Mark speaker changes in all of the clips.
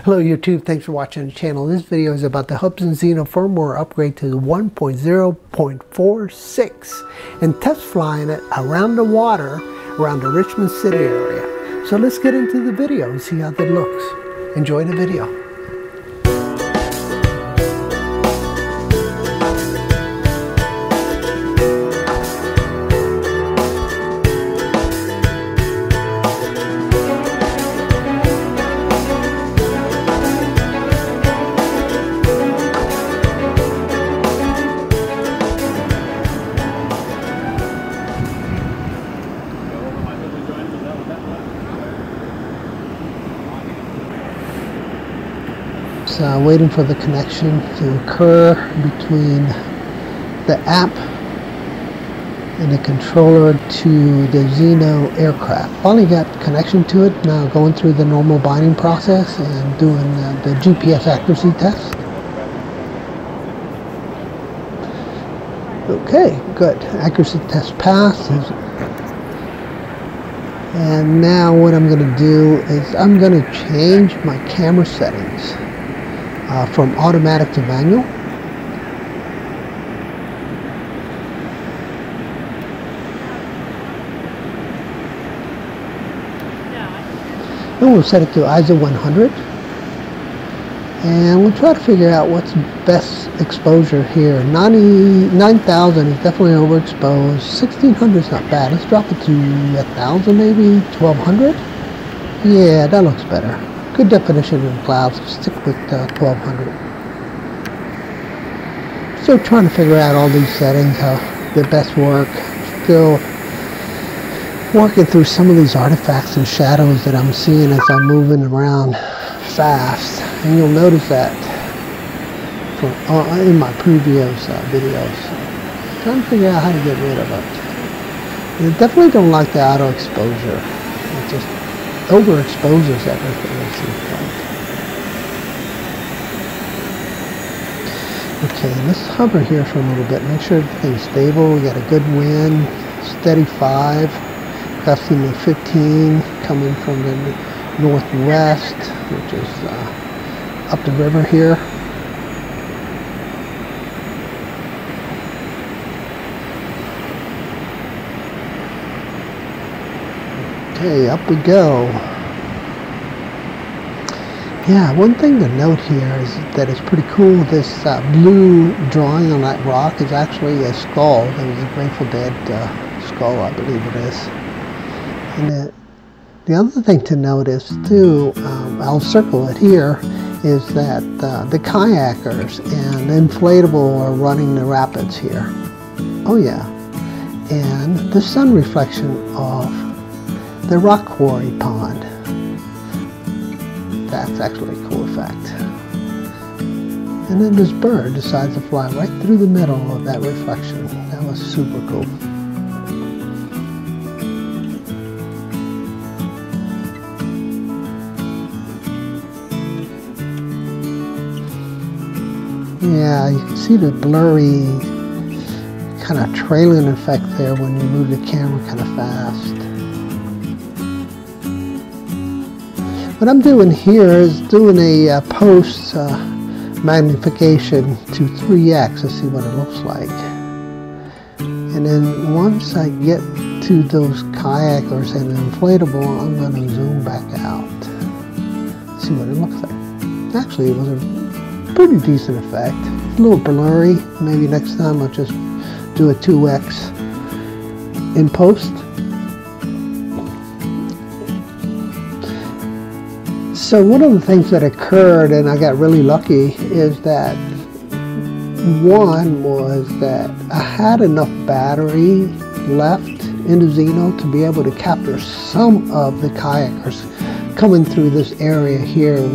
Speaker 1: Hello YouTube, thanks for watching the channel. This video is about the Hubsan Zino firmware upgrade to 1.0.46 and test flying it around the water around the Richmond City area. So let's get into the video and see how that looks. Enjoy the video. Waiting for the connection to occur between the app and the controller to the Zino aircraft. Finally got connection to it. Now going through the normal binding process and doing the GPS accuracy test. Okay, good. Accuracy test passed. And now what I'm going to do is I'm going to change my camera settings from automatic to manual. Then we'll set it to ISO 100. And we'll try to figure out what's best exposure here. 9,000 is definitely overexposed. 1,600 is not bad. Let's drop it to 1,000 maybe, 1,200. Yeah, that looks better. Good definition in clouds. Stick with 1200. Still trying to figure out all these settings, how the best work. Still working through some of these artifacts and shadows that I'm seeing as I'm moving around fast. And you'll notice that in my previous videos. Trying to figure out how to get rid of it. I definitely don't like the auto exposure. It just overexposes everything, it seems like. Okay, let's hover here for a little bit, make sure everything's stable. We got a good wind, steady 5, gusting to 15, coming from the northwest, which is up the river here. Okay, up we go. Yeah, one thing to note here is that it's pretty cool. This blue drawing on that rock is actually a skull. It was a Grateful Dead skull, I believe it is. And the other thing to note is too, I'll circle it here, is that the kayakers and the inflatable are running the rapids here. Oh yeah. And the sun reflection off the rock quarry pond. That's actually a cool effect. And then this bird decides to fly right through the middle of that reflection. That was super cool. Yeah, you can see the blurry kind of trailing effect there when you move the camera kind of fast. What I'm doing here is doing a post magnification to 3x to see what it looks like. And then once I get to those kayakers and inflatable, I'm going to zoom back out. See what it looks like. Actually, it was a pretty decent effect. A little blurry. Maybe next time I'll just do a 2x in post. So one of the things that occurred, and I got really lucky, is that one was that I had enough battery left in the Zino to be able to capture some of the kayakers coming through this area here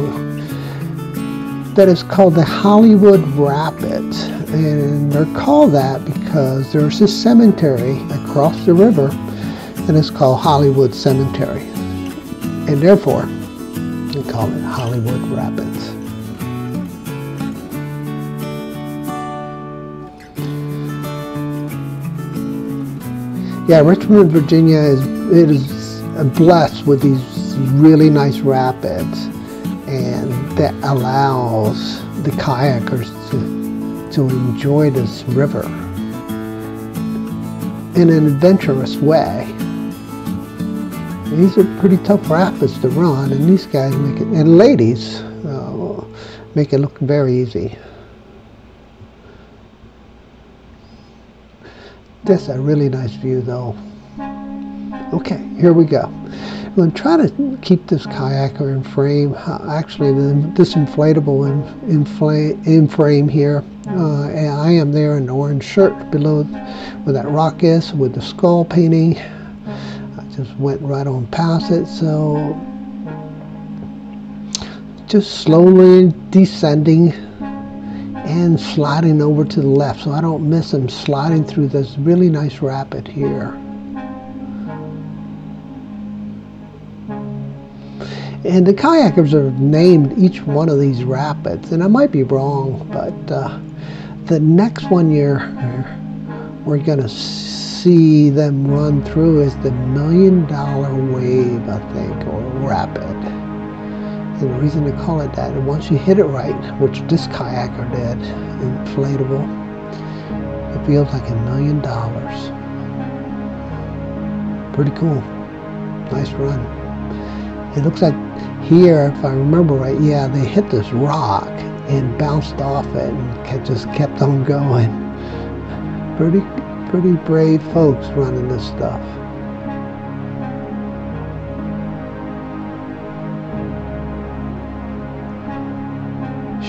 Speaker 1: that is called the Hollywood Rapids. And they're called that because there's a cemetery across the river and it's called Hollywood Cemetery. And therefore, we call it Hollywood Rapids. Yeah, Richmond, Virginia is blessed with these really nice rapids, and that allows the kayakers to enjoy this river in an adventurous way. These are pretty tough rapids to run, and these guys make it, and ladies make it look very easy. That's a really nice view though. Okay, here we go. I'm going to try to keep this kayaker in frame. Actually, this inflatable in frame here. And I am there in the orange shirt below where that rock is with the skull painting. I just went right on past it. So just slowly descending and sliding over to the left so I don't miss them, sliding through this really nice rapid here. And the kayakers are named each one of these rapids, and I might be wrong, but the next one we're going to see them run through is the $1 Million Wave, I think, or rapid. And the reason they call it that, and once you hit it right, which this kayaker did, inflatable, it feels like $1 million. Pretty cool. Nice run. It looks like here, if I remember right, yeah, they hit this rock and bounced off it and just kept on going. Pretty brave folks running this stuff.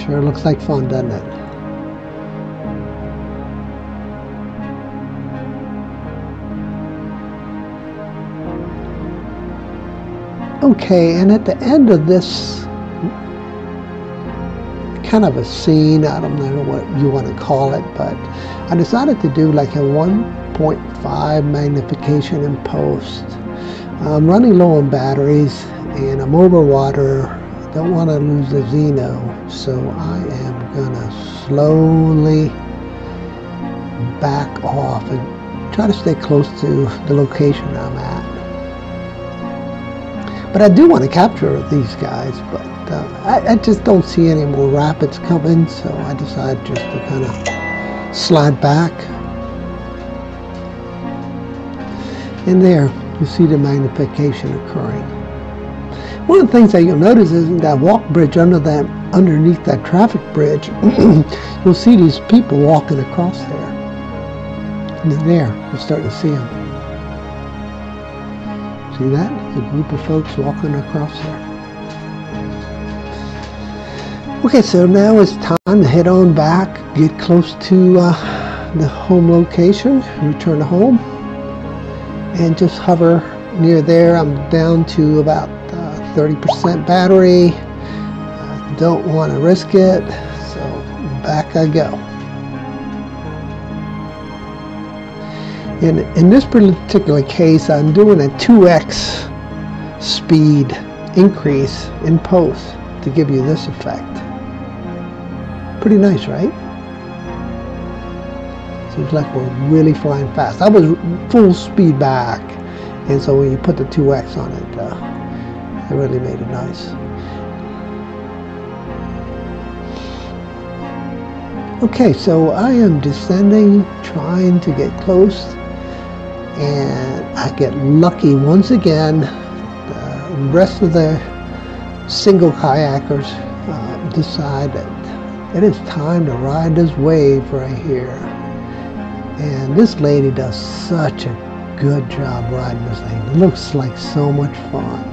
Speaker 1: Sure looks like fun, doesn't it? Okay, and at the end of this kind of a scene, I don't know what you want to call it, but I decided to do like a 1.5 magnification in post. I'm running low on batteries and I'm over water. I don't want to lose the Zino, so I am gonna slowly back off and try to stay close to the location I'm at. But I do want to capture these guys, but I just don't see any more rapids coming, so I decided just to kind of slide back. And there, you see the magnification occurring. One of the things that you'll notice is that walk bridge underneath that traffic bridge, you'll see these people walking across there. And there, you're starting to see them. See that? A group of folks walking across there. Okay, so now it's time to head on back, get close to the home location, return to home, and just hover near there. I'm down to about 30% battery. I don't want to risk it, so back I go. In this particular case, I'm doing a 2x speed increase in post to give you this effect. Pretty nice, right? Seems like we're really flying fast. I was full speed back, and so when you put the 2x on it, it really made it nice. Okay, so I am descending, trying to get close, and I get lucky once again. The rest of the single kayakers decide that it is time to ride this wave right here. And this lady does such a good job riding this thing. It looks like so much fun.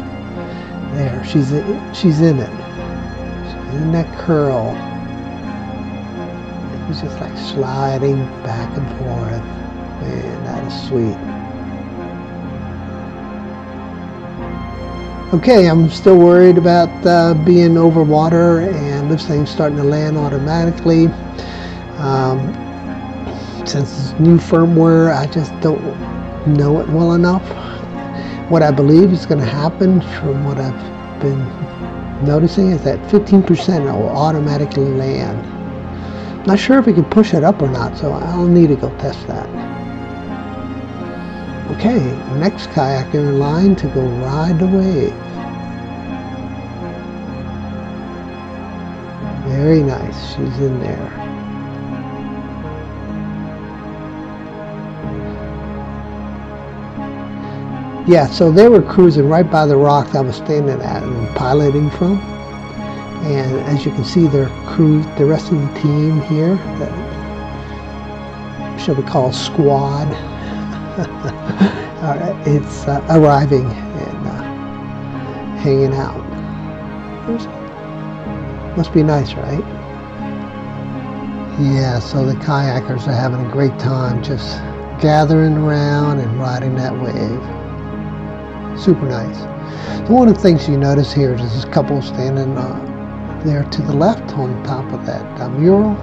Speaker 1: There, she's in it. She's in that curl. It's just like sliding back and forth. Man, that is sweet. Okay, I'm still worried about being over water and this thing's starting to land automatically. Since it's new firmware, I just don't know it well enough. What I believe is going to happen from what I've been noticing is that 15% will automatically land. Not sure if we can push it up or not, so I'll need to go test that. Okay, next kayaker in line to go ride the wave. Very nice. She's in there. Yeah, so they were cruising right by the rock I was standing at and piloting from. And as you can see, the rest of the team here, shall we call squad, it's arriving and hanging out. Must be nice, right? Yeah, so the kayakers are having a great time just gathering around and riding that wave. Super nice. So one of the things you notice here is this couple standing there to the left on top of that mural,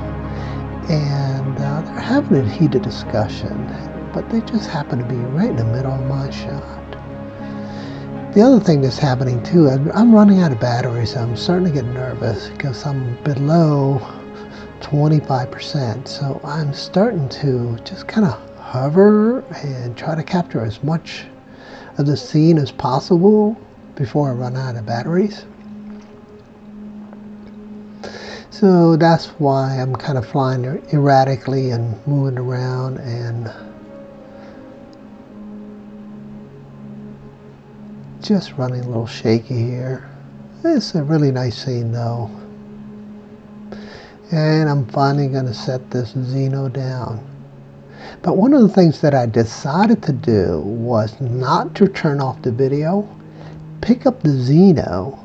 Speaker 1: and they're having a heated discussion, but they just happen to be right in the middle of my shot. The other thing that's happening too, I'm running out of batteries. I'm starting to get nervous because I'm below 25%, so I'm starting to just kind of hover and try to capture as much of the scene as possible before I run out of batteries. So that's why I'm kind of flying erratically and moving around and just running a little shaky here. It's a really nice scene though. And I'm finally going to set this Zino down. But one of the things that I decided to do was not to turn off the video, pick up the Zino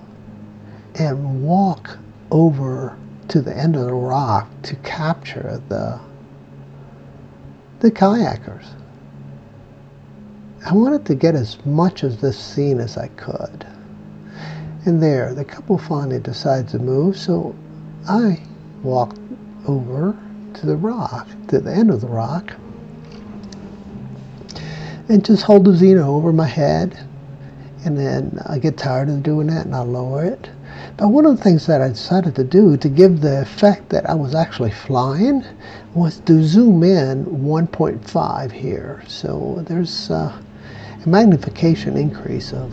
Speaker 1: and walk over to the end of the rock to capture the kayakers. I wanted to get as much of this scene as I could. And there, the couple finally decides to move, so I walked over to the rock, to the end of the rock, and just hold the Zino over my head. And then I get tired of doing that and I lower it. But one of the things that I decided to do to give the effect that I was actually flying was to zoom in 1.5 here. So there's a magnification increase of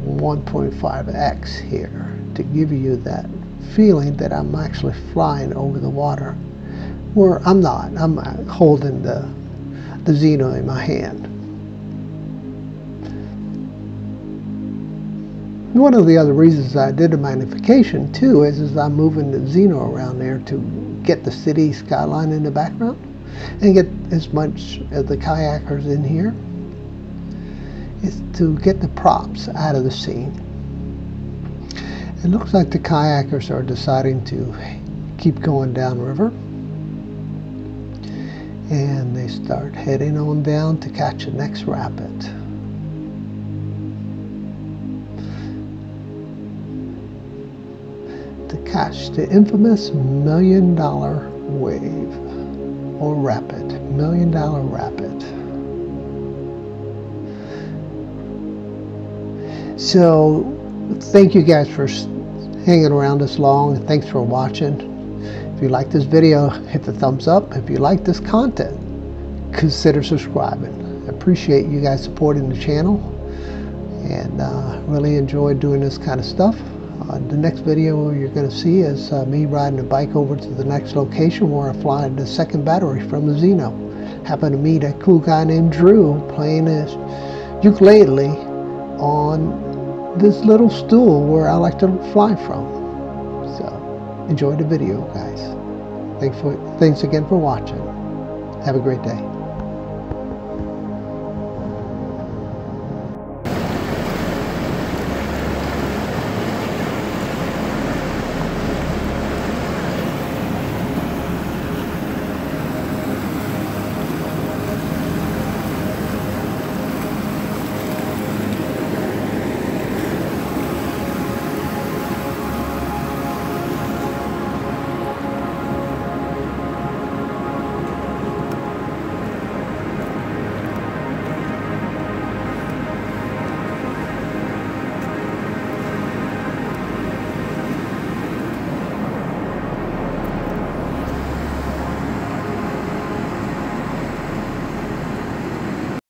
Speaker 1: 1.5x here to give you that feeling that I'm actually flying over the water, where I'm not. I'm holding the Zino in my hand. One of the other reasons I did a magnification too is I'm moving the Zino around there to get the city skyline in the background and get as much of the kayakers in here. Is to get the props out of the scene. It looks like the kayakers are deciding to keep going downriver, and they start heading on down to catch the next rapid. To catch the infamous $1 million wave or rapid, $1 million rapid. So thank you guys for hanging around this long. Thanks for watching. If you like this video, hit the thumbs up. If you like this content, consider subscribing. I appreciate you guys supporting the channel, and really enjoy doing this kind of stuff. The next video you're going to see is me riding a bike over to the next location where I fly the second battery from the Zino. Happened to meet a cool guy named Drew playing his ukulele on this little stool where I like to fly from. So enjoy the video, guys. Thanks again for watching. Have a great day.